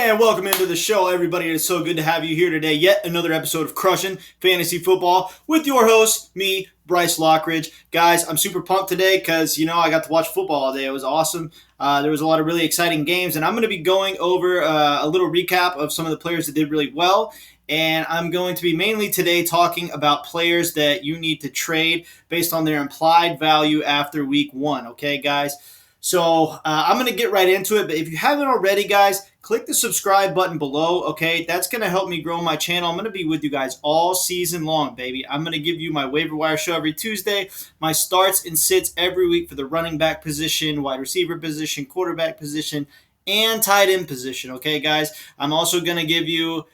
And welcome into the show, everybody. It's so good to have you here today. Yet another episode of Crushing Fantasy Football with your host, me, Bryce Lockridge. Guys, I'm super pumped today because, I got to watch football all day. It was awesome. There was a lot of really exciting games, and I'm going to be going over a little recap of some of the players that did really well. And I'm going to be mainly today talking about players that you need to trade based on their implied value after week one. Okay, guys? So I'm going to get right into it. But if you haven't already, guys, click the subscribe button below. Okay, that's going to help me grow my channel. I'm going to be with you guys all season long, baby. I'm going to give you my waiver wire show every Tuesday, my starts and sits every week for the running back position, wide receiver position, quarterback position, and tight end position. Okay, guys. I'm also going to give you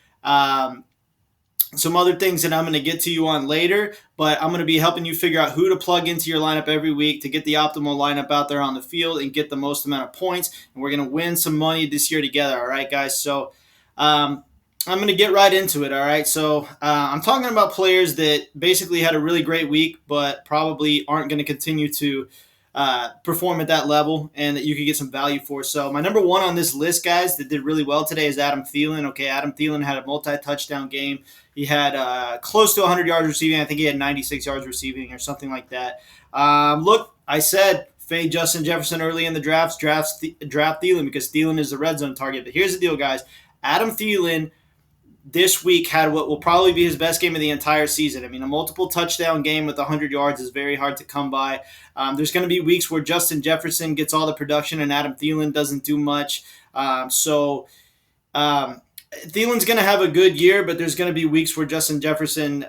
some other things that I'm going to get to you on later, but I'm going to be helping you figure out who to plug into your lineup every week to get the optimal lineup out there on the field and get the most amount of points. And we're going to win some money this year together. All right, guys. So I'm going to get right into it. All right. So I'm talking about players that basically had a really great week, but probably aren't going to continue to perform at that level and that you could get some value for. So my number one on this list, guys, that did really well today is Adam Thielen. Okay, Adam Thielen had a multi-touchdown game. He had close to 100 yards receiving. I think he had 96 yards receiving or something like that. Look, I said fade Justin Jefferson early in the draft Thielen because Thielen is the red zone target. But here's the deal, guys. Adam Thielen this week had what will probably be his best game of the entire season. I mean, a multiple touchdown game with 100 yards is very hard to come by. There's going to be weeks where Justin Jefferson gets all the production and Adam Thielen doesn't do much. Thielen's going to have a good year, but there's going to be weeks where Justin Jefferson,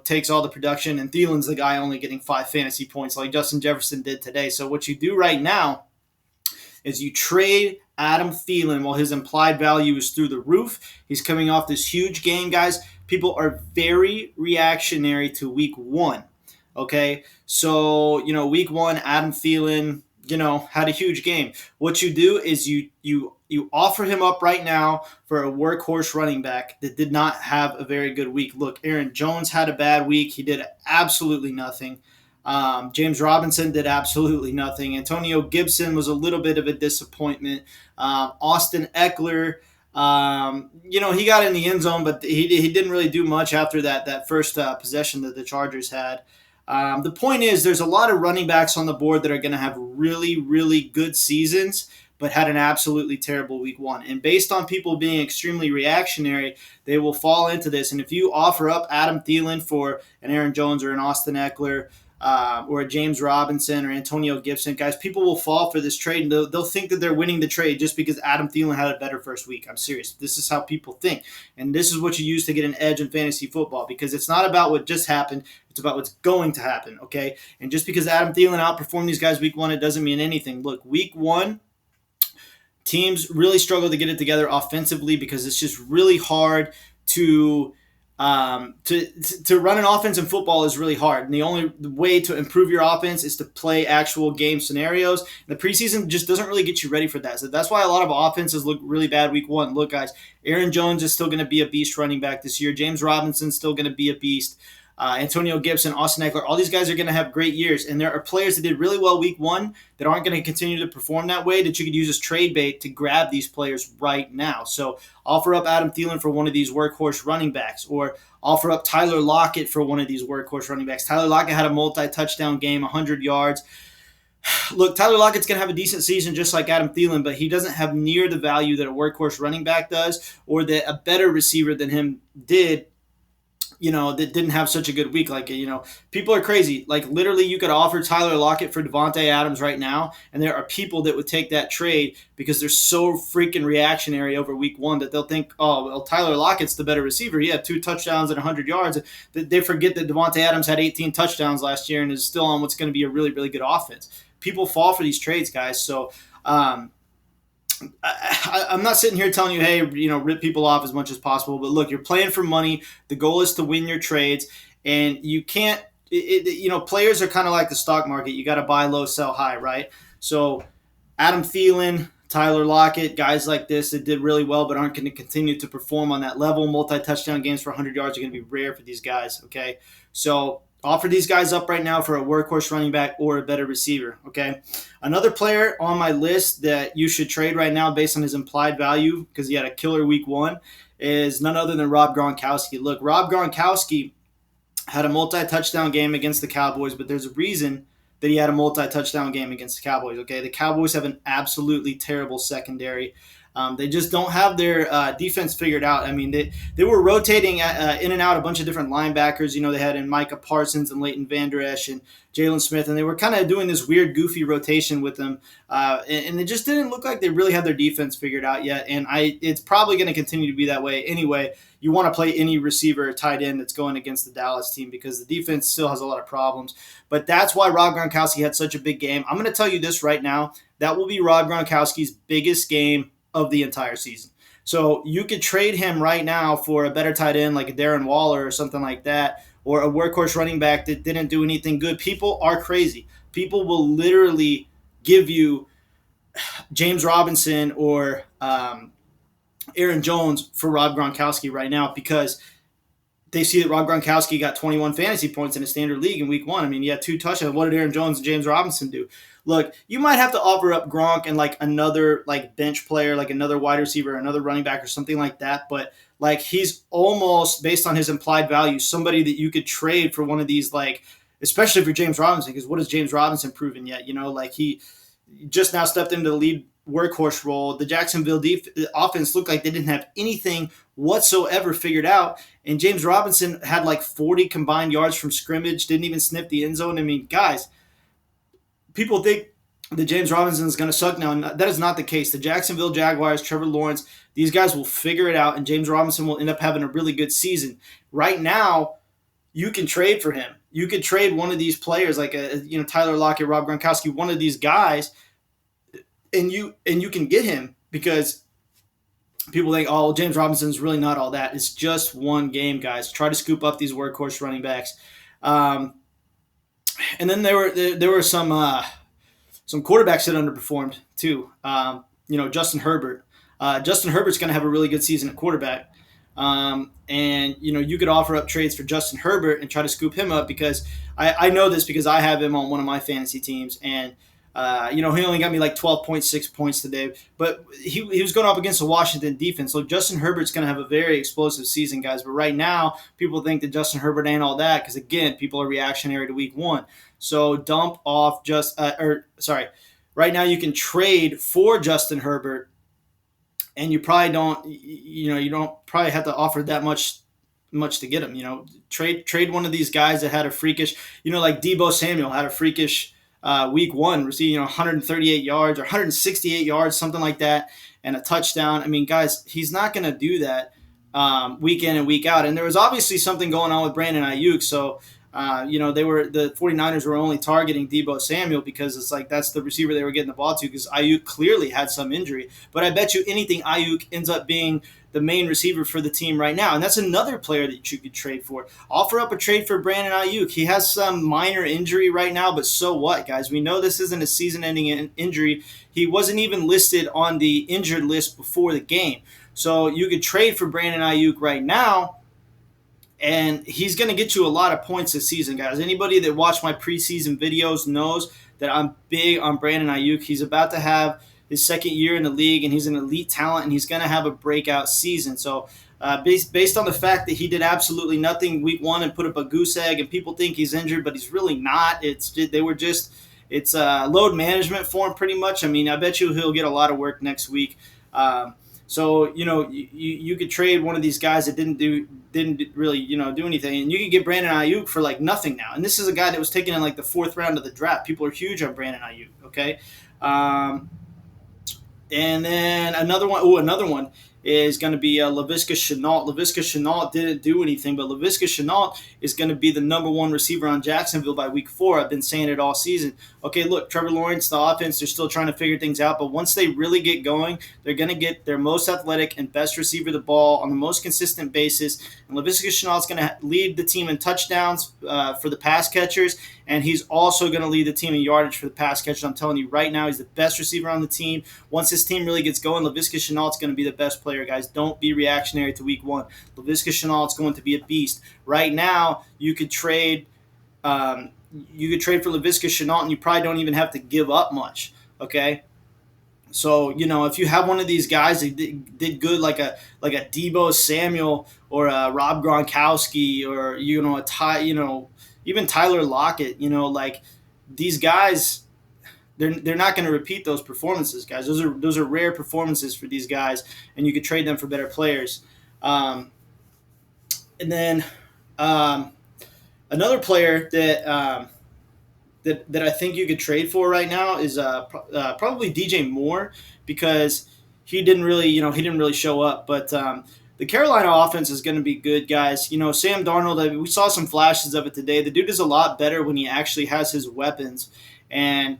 takes all the production, and Thielen's the guy only getting 5 fantasy points like Justin Jefferson did today. So what you do right now is you trade Adam Thielen while his implied value is through the roof. He's coming off this huge game, guys. People are very reactionary to week one, okay? So, week one, Adam Thielen, had a huge game. What you do is you offer him up right now for a workhorse running back that did not have a very good week. Look, Aaron Jones had a bad week. He did absolutely nothing. James Robinson did absolutely nothing. Antonio Gibson was a little bit of a disappointment. Austin Eckler, he got in the end zone, but he didn't really do much after that first possession that the Chargers had. The point is there's a lot of running backs on the board that are going to have really, really good seasons, but had an absolutely terrible week one. And based on people being extremely reactionary, they will fall into this. And if you offer up Adam Thielen for an Aaron Jones or an Austin Eckler, or a James Robinson or Antonio Gibson, guys, people will fall for this trade, and they'll think that they're winning the trade just because Adam Thielen had a better first week. I'm serious. This is how people think, and this is what you use to get an edge in fantasy football because it's not about what just happened. It's about what's going to happen, okay? And just because Adam Thielen outperformed these guys week one, it doesn't mean anything. Look, week one, teams really struggle to get it together offensively because it's just really hard to run an offense in football is really hard. And the only way to improve your offense is to play actual game scenarios. And the preseason just doesn't really get you ready for that. So that's why a lot of offenses look really bad week one. Look, guys, Aaron Jones is still going to be a beast running back this year. James Robinson's still going to be a beast. Antonio Gibson, Austin Eckler, all these guys are going to have great years. And there are players that did really well week one that aren't going to continue to perform that way that you could use as trade bait to grab these players right now. So offer up Adam Thielen for one of these workhorse running backs, or offer up Tyler Lockett for one of these workhorse running backs. Tyler Lockett had a multi-touchdown game, 100 yards. Look, Tyler Lockett's going to have a decent season just like Adam Thielen, but he doesn't have near the value that a workhorse running back does, or that a better receiver than him did, that didn't have such a good week. Like, people are crazy. Like, literally, you could offer Tyler Lockett for Devontae Adams right now, and there are people that would take that trade because they're so freaking reactionary over week one that they'll think, oh, well, Tyler Lockett's the better receiver. He had 2 touchdowns and 100 yards. They forget that Devontae Adams had 18 touchdowns last year and is still on what's going to be a really, really good offense. People fall for these trades, guys. So, I'm not sitting here telling you, hey, rip people off as much as possible. But look, you're playing for money. The goal is to win your trades, and you can't. Players are kind of like the stock market. You got to buy low, sell high, right? So, Adam Thielen, Tyler Lockett, guys like this that did really well, but aren't going to continue to perform on that level. Multi-touchdown games for 100 yards are going to be rare for these guys. Okay, so Offer these guys up right now for a workhorse running back or a better receiver, okay? Another player on my list that you should trade right now based on his implied value, because he had a killer week 1, is none other than Rob Gronkowski. Look, Rob Gronkowski had a multi-touchdown game against the Cowboys, but there's a reason that he had a multi-touchdown game against the Cowboys. Okay, the Cowboys have an absolutely terrible secondary. They just don't have their defense figured out. I mean, they were rotating in and out a bunch of different linebackers. You know, they had in Micah Parsons and Leighton Vander Esch and Jalen Smith, and they were kind of doing this weird, goofy rotation with them. And it just didn't look like they really had their defense figured out yet. And it's probably going to continue to be that way anyway. You want to play any receiver or tight end that's going against the Dallas team because the defense still has a lot of problems. But that's why Rob Gronkowski had such a big game. I'm going to tell you this right now. That will be Rob Gronkowski's biggest game of the entire season. So you could trade him right now for a better tight end like a Darren Waller or something like that, or a workhorse running back that didn't do anything good. People are crazy. People will literally give you James Robinson or Aaron Jones for Rob Gronkowski right now because they see that Rob Gronkowski got 21 fantasy points in a standard league in week 1. I mean, he had 2 touchdowns. What did Aaron Jones and James Robinson do? Look, you might have to offer up Gronk and like another like bench player, like another wide receiver, another running back or something like that. But like he's almost, based on his implied value, somebody that you could trade for one of these, like, especially for James Robinson, because what has James Robinson proven yet? You know, like he just now stepped into the lead workhorse role. The Jacksonville offense looked like they didn't have anything whatsoever figured out. And James Robinson had like 40 combined yards from scrimmage, didn't even sniff the end zone. I mean, guys, people think that James Robinson is going to suck now, and that is not the case. The Jacksonville Jaguars, Trevor Lawrence, these guys will figure it out, and James Robinson will end up having a really good season. Right now, you can trade for him. You could trade one of these players, like Tyler Lockett, Rob Gronkowski, one of these guys, and you can get him because people think, oh, James Robinson's really not all that. It's just one game, guys. Try to scoop up these workhorse running backs. And then there were some quarterbacks that underperformed too. Justin Herbert. Justin Herbert's going to have a really good season at quarterback. And you could offer up trades for Justin Herbert and try to scoop him up because I know this because I have him on one of my fantasy teams, and he only got me like 12.6 points today, but he was going up against the Washington defense. So Justin Herbert's going to have a very explosive season, guys. But right now, people think that Justin Herbert ain't all that because, again, people are reactionary to week 1. So dump off right now you can trade for Justin Herbert, and you probably don't probably have to offer that much to get him. Trade one of these guys that had a freakish, like Deebo Samuel had a freakish week 1, receiving 138 yards or 168 yards, something like that, and a touchdown. I mean, guys, he's not going to do that week in and week out. And there was obviously something going on with Brandon Ayuk. So, the 49ers were only targeting Deebo Samuel because it's like that's the receiver they were getting the ball to because Ayuk clearly had some injury. But I bet you anything Ayuk ends up being the main receiver for the team right now. And that's another player that you could trade for. Offer up a trade for Brandon Ayuk. He has some minor injury right now, but so what, guys? We know this isn't a season-ending injury. He wasn't even listed on the injured list before the game. So you could trade for Brandon Ayuk right now, and he's going to get you a lot of points this season, guys. Anybody that watched my preseason videos knows that I'm big on Brandon Ayuk. He's about to have his second year in the league, and he's an elite talent, and he's going to have a breakout season. So based on the fact that he did absolutely nothing week 1 and put up a goose egg, and people think he's injured, but he's really not. It's load management for him pretty much. I mean, I bet you he'll get a lot of work next week. So you could trade one of these guys that didn't really do anything, and you could get Brandon Ayuk for like nothing now. And this is a guy that was taken in like the 4th round of the draft. People are huge on Brandon Ayuk. Okay, and then another one is going to be Laviska Shenault. Laviska Shenault didn't do anything, but Laviska Shenault is going to be the number 1 receiver on Jacksonville by week 4. I've been saying it all season. Okay, look, Trevor Lawrence, the offense, they're still trying to figure things out, but once they really get going, they're going to get their most athletic and best receiver the ball on the most consistent basis. And Laviska Shenault is going to lead the team in touchdowns for the pass catchers, and he's also going to lead the team in yardage for the pass catchers. I'm telling you right now, he's the best receiver on the team. Once this team really gets going, Laviska Shenault is going to be the best player, guys. Don't be reactionary to week 1. Laviska Shenault is going to be a beast. Right now, you could trade Um, you could trade for Laviska Shenault, and you probably don't even have to give up much. Okay, so if you have one of these guys that did good, like a Debo Samuel or a Rob Gronkowski, or a even Tyler Lockett, like these guys, they're not going to repeat those performances, guys. Those are rare performances for these guys, and you could trade them for better players. And then another player that I think you could trade for right now is probably DJ Moore, because he didn't really show up, but the Carolina offense is going to be good, guys. Sam Darnold, we saw some flashes of it today. The dude is a lot better when he actually has his weapons, and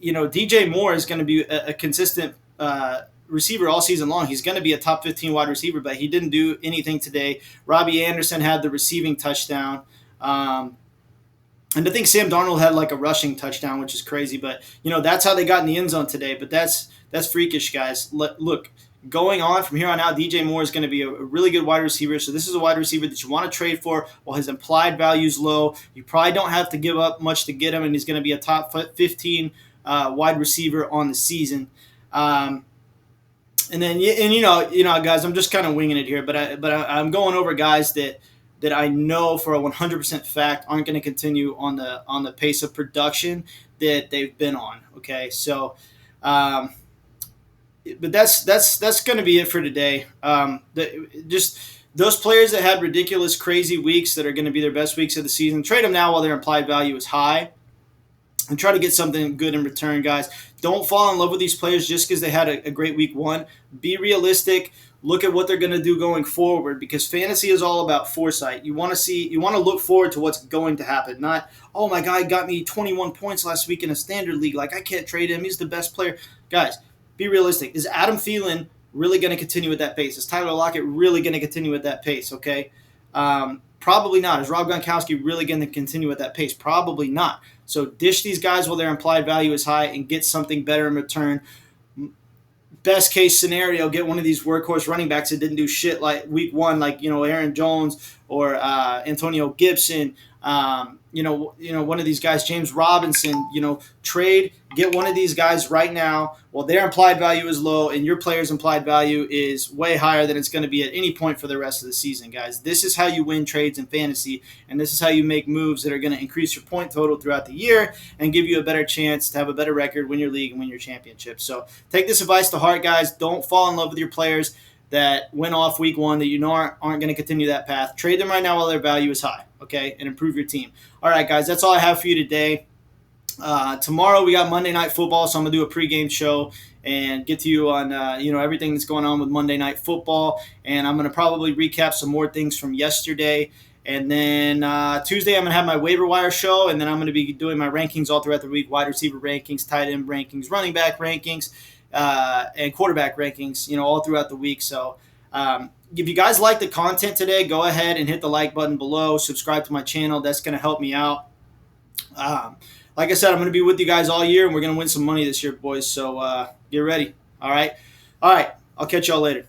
DJ Moore is going to be a consistent receiver all season long. He's going to be a top 15 wide receiver, but he didn't do anything today. Robbie Anderson had the receiving touchdown. And I think Sam Darnold had like a rushing touchdown, which is crazy. But that's how they got in the end zone today. But that's freakish, guys. Look, going on from here on out, DJ Moore is going to be a really good wide receiver. So this is a wide receiver that you want to trade for while his implied value is low. You probably don't have to give up much to get him, and he's going to be a top 15 wide receiver on the season. And then guys, I'm just kind of winging it here, but I'm going over guys that I know for a 100% fact aren't going to continue on the pace of production that they've been on. Okay, so, but that's going to be it for today. Just those players that had ridiculous, crazy weeks that are going to be their best weeks of the season, trade them now while their implied value is high, and try to get something good in return, guys. Don't fall in love with these players just because they had a great week one. Be realistic. Look at what they're going to do going forward, because fantasy is all about foresight. You want to look forward to what's going to happen, not, oh, my guy got me 21 points last week in a standard league. Like, I can't trade him. He's the best player. Guys, be realistic. Is Adam Thielen really going to continue at that pace? Is Tyler Lockett really going to continue at that pace? Okay. Probably not. Is Rob Gronkowski really going to continue at that pace? Probably not. So dish these guys while their implied value is high and get something better in return. Best case scenario, get one of these workhorse running backs that didn't do shit like week one, like Aaron Jones or Antonio Gibson. One of these guys, James Robinson. Trade, get one of these guys right now while their implied value is low and your player's implied value is way higher than it's going to be at any point for the rest of the season, guys. This is how you win trades in fantasy, and this is how you make moves that are going to increase your point total throughout the year and give you a better chance to have a better record, win your league, and win your championship. So take this advice to heart, guys. Don't fall in love with your players that went off week one that aren't going to continue that path. Trade them right now while their value is high, okay, and improve your team. All right, guys, that's all I have for you today. Tomorrow we got Monday Night Football, so I'm going to do a pregame show and get to you on everything that's going on with Monday Night Football, and I'm going to probably recap some more things from yesterday. And then Tuesday I'm going to have my waiver wire show, and then I'm going to be doing my rankings all throughout the week, wide receiver rankings, tight end rankings, running back rankings, and quarterback rankings, all throughout the week. So if you guys like the content today, go ahead and hit the like button below, subscribe to my channel. That's going to help me out. Like I said, I'm going to be with you guys all year, and we're going to win some money this year, boys. So get ready. All right. I'll catch y'all later.